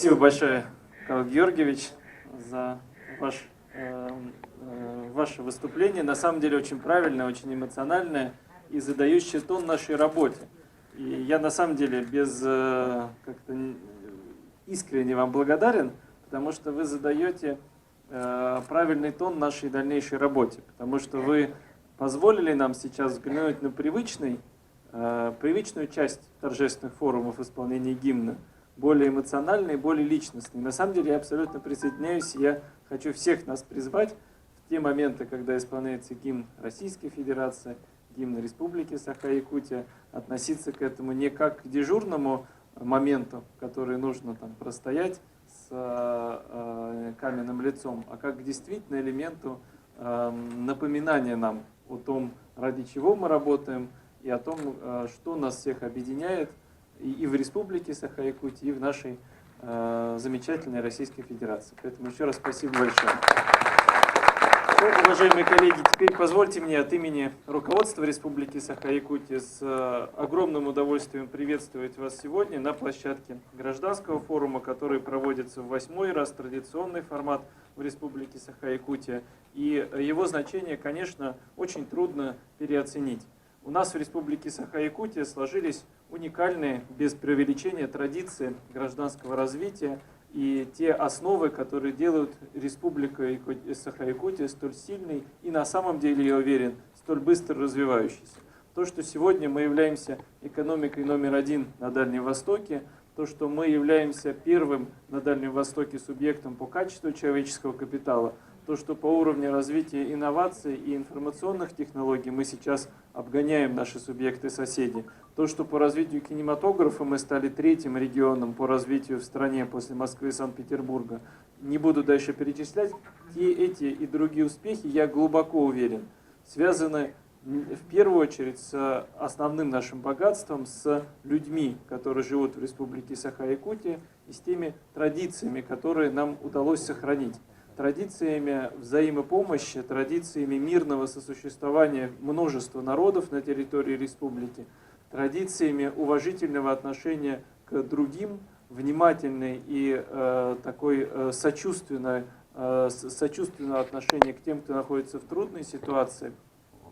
Спасибо большое, Михаил Георгиевич, за ваше выступление. На самом деле очень правильное, очень эмоциональное и задающее тон нашей работе. И я на самом деле как-то искренне вам благодарен, потому что вы задаете правильный тон нашей дальнейшей работе, потому что вы позволили нам сейчас взглянуть на привычную часть торжественных форумов исполнения гимна, более эмоциональный, более личностный. На самом деле я абсолютно присоединяюсь, я хочу всех нас призвать в те моменты, когда исполняется гимн Российской Федерации, гимн Республики Саха-Якутия, относиться к этому не как к дежурному моменту, который нужно там простоять с каменным лицом, а как к действительно элементу напоминания нам о том, ради чего мы работаем, и о том, что нас всех объединяет и в Республике Саха-Якутия, и в нашей замечательной Российской Федерации. Поэтому еще раз спасибо большое. Уважаемые коллеги, теперь позвольте мне от имени руководства Республики Саха-Якутия с огромным удовольствием приветствовать вас сегодня на площадке гражданского форума, который проводится в 8-й раз, традиционный формат в Республике Саха-Якутия. И его значение, конечно, очень трудно переоценить. У нас в Республике Саха-Якутия сложились уникальные, без преувеличения, традиции гражданского развития и те основы, которые делают Республику Саха-Якутия столь сильной и на самом деле, я уверен, столь быстро развивающейся. То, что сегодня мы являемся экономикой номер один на Дальнем Востоке, то, что мы являемся первым на Дальнем Востоке субъектом по качеству человеческого капитала, то, что по уровню развития инноваций и информационных технологий мы сейчас обгоняем наши субъекты-соседи, то, что по развитию кинематографа мы стали третьим регионом по развитию в стране после Москвы и Санкт-Петербурга. Не буду дальше перечислять. Эти и другие успехи, я глубоко уверен, связаны в первую очередь с основным нашим богатством, с людьми, которые живут в Республике Саха-Якутия, и с теми традициями, которые нам удалось сохранить. Традициями взаимопомощи, традициями мирного сосуществования множества народов на территории республики, традициями уважительного отношения к другим, внимательной и сочувственного отношения к тем, кто находится в трудной ситуации,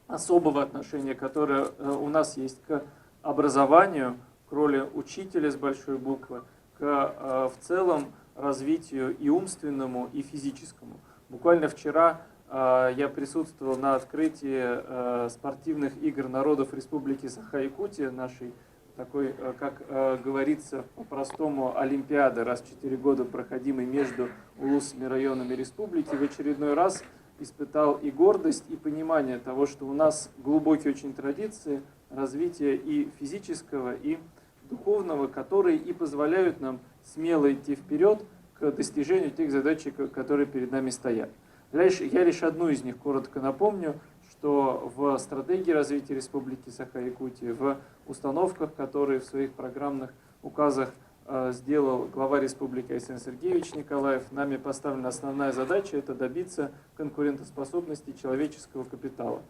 особого отношения, которое у нас есть к образованию, к роли учителя с большой буквы, в целом развитию и умственному, и физическому. Буквально вчера я присутствовал на открытии спортивных игр народов Республики Саха-Якутия, нашей такой, как говорится по-простому, олимпиады, раз в 4 года проходимой между улусами, районами республики, в очередной раз испытал и гордость, и понимание того, что у нас глубокие очень традиции развития и физического, и духовного, которые и позволяют нам смело идти вперед к достижению тех задач, которые перед нами стоят. Я лишь одну из них коротко напомню, что в стратегии развития Республики Саха-Якутия, в установках, которые в своих программных указах сделал глава Республики Айсен Сергеевич Николаев, нами поставлена основная задача – это добиться конкурентоспособности человеческого капитала.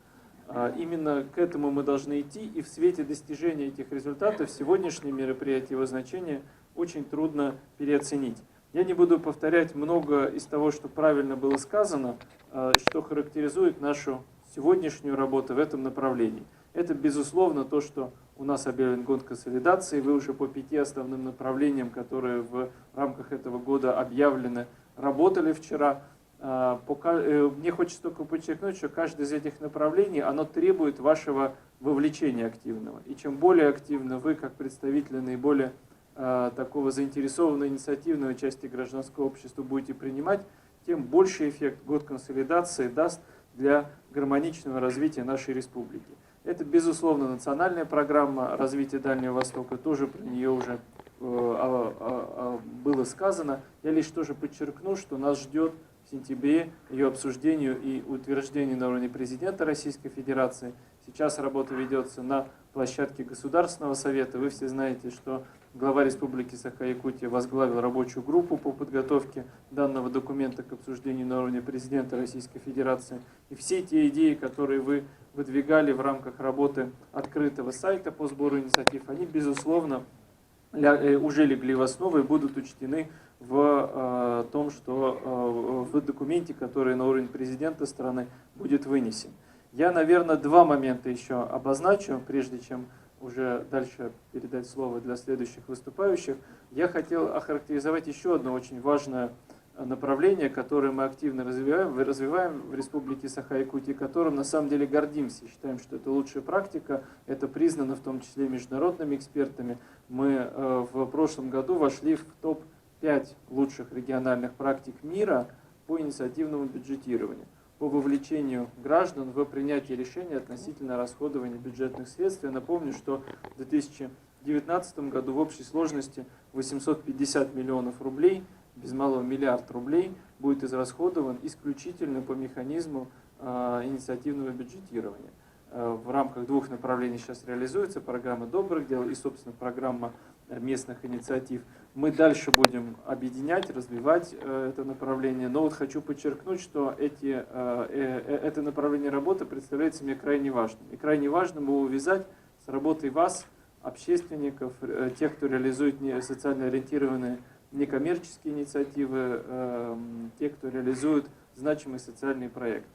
Именно к этому мы должны идти, и в свете достижения этих результатов сегодняшнее мероприятие, его значение очень трудно переоценить. Я не буду повторять много из того, что правильно было сказано, что характеризует нашу сегодняшнюю работу в этом направлении. Это, безусловно, то, что у нас объявлен год консолидации. Вы уже по 5 основным направлениям, которые в рамках этого года объявлены, работали вчера. Мне хочется только подчеркнуть, что каждое из этих направлений, оно требует вашего вовлечения активного. И чем более активно вы, как представители наиболее такого заинтересованной инициативной части гражданского общества будете принимать, тем больший эффект год консолидации даст для гармоничного развития нашей республики. Это, безусловно, национальная программа развития Дальнего Востока, тоже про нее уже было сказано. Я лишь тоже подчеркну, что нас ждет в сентябре ее обсуждению и утверждению на уровне президента Российской Федерации. Сейчас работа ведется на площадке Государственного совета. Вы все знаете, что глава Республики Саха-Якутия возглавил рабочую группу по подготовке данного документа к обсуждению на уровне президента Российской Федерации. И все те идеи, которые вы выдвигали в рамках работы открытого сайта по сбору инициатив, они, безусловно, уже легли в основу и будут учтены в том, что в документе, который на уровень президента страны будет вынесен. Я, наверное, два момента еще обозначу, прежде чем уже дальше передать слово для следующих выступающих. Я хотел охарактеризовать еще одно очень важное направление, которое мы активно развиваем в Республике Саха-Якутия, которым на самом деле гордимся. Считаем, что это лучшая практика, это признано в том числе международными экспертами. Мы в прошлом году вошли в топ-5 лучших региональных практик мира по инициативному бюджетированию, по вовлечению граждан в принятие решений относительно расходования бюджетных средств. Я напомню, что в 2019 году в общей сложности 850 миллионов рублей, без малого миллиард рублей, будет израсходован исключительно по механизму инициативного бюджетирования. В рамках двух направлений сейчас реализуется программа добрых дел и, собственно, программа местных инициатив. Мы дальше будем объединять, развивать это направление. Но вот хочу подчеркнуть, что это направление работы представляется мне крайне важным. И крайне важным его увязать с работой вас, общественников, тех, кто реализует социально ориентированные некоммерческие инициативы, те, кто реализует значимые социальные проекты.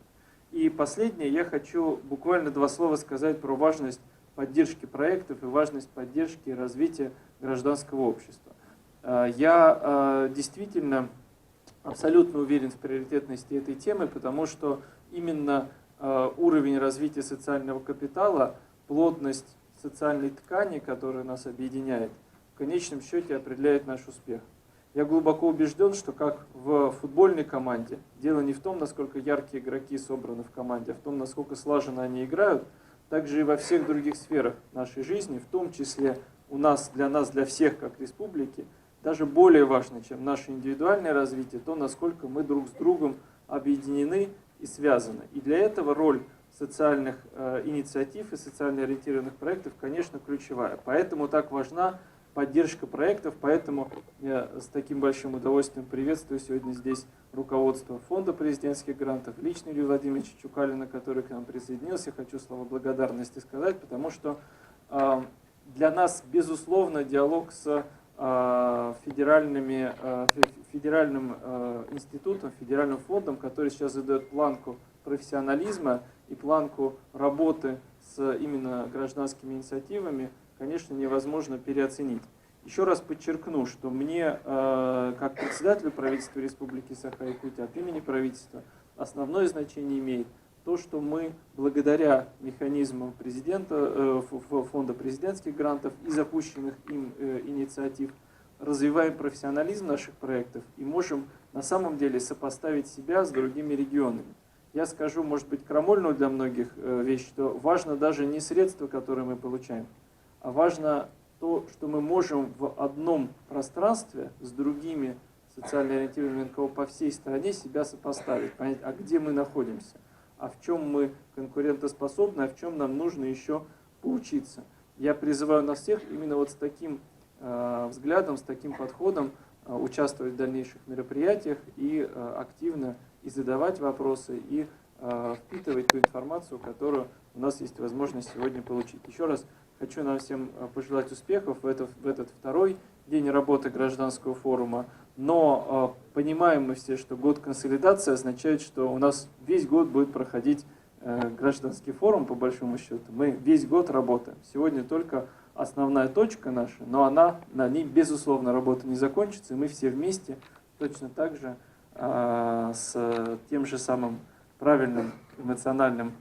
И последнее, я хочу буквально два слова сказать про важность поддержки проектов и важность поддержки и развития гражданского общества. Я действительно абсолютно уверен в приоритетности этой темы, потому что именно уровень развития социального капитала, плотность социальной ткани, которая нас объединяет, в конечном счете определяет наш успех. Я глубоко убежден, что как в футбольной команде, дело не в том, насколько яркие игроки собраны в команде, а в том, насколько слаженно они играют, также и во всех других сферах нашей жизни, в том числе для нас, для всех как республики, даже более важно, чем наше индивидуальное развитие, то, насколько мы друг с другом объединены и связаны. И для этого роль социальных инициатив и социально ориентированных проектов, конечно, ключевая. Поэтому так важна поддержка проектов, поэтому я с таким большим удовольствием приветствую сегодня здесь руководство Фонда президентских грантов, лично Илью Владимировича Чукалина, который к нам присоединился. Хочу слова благодарности сказать, потому что для нас, безусловно, диалог с федеральным институтом, федеральным фондом, который сейчас задает планку профессионализма и планку работы с именно гражданскими инициативами, конечно, невозможно переоценить. Еще раз подчеркну, что мне, как председателю правительства Республики Саха-Якутия, от имени правительства, основное значение имеет то, что мы благодаря механизмам президента, Фонда президентских грантов и запущенных им инициатив развиваем профессионализм наших проектов и можем на самом деле сопоставить себя с другими регионами. Я скажу, может быть, крамольную для многих вещь, что важно даже не средства, которые мы получаем, а важно то, что мы можем в одном пространстве с другими социально ориентированными НКО по всей стране себя сопоставить, понять, а где мы находимся, а в чем мы конкурентоспособны, а в чем нам нужно еще поучиться. Я призываю нас всех именно вот с таким взглядом, с таким подходом участвовать в дальнейших мероприятиях и активно и задавать вопросы, и впитывать ту информацию, которую у нас есть возможность сегодня получить. Еще раз хочу нам всем пожелать успехов в этот второй день работы гражданского форума. Но понимаем мы все, что год консолидации означает, что у нас весь год будет проходить гражданский форум, по большому счету. Мы весь год работаем. Сегодня только основная точка наша, но на ней, безусловно, работа не закончится. И мы все вместе точно так же с тем же самым правильным эмоциональным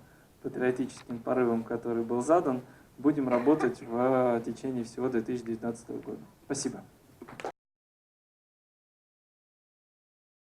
патриотическим порывом, который был задан, будем работать в течение всего 2019 года. Спасибо.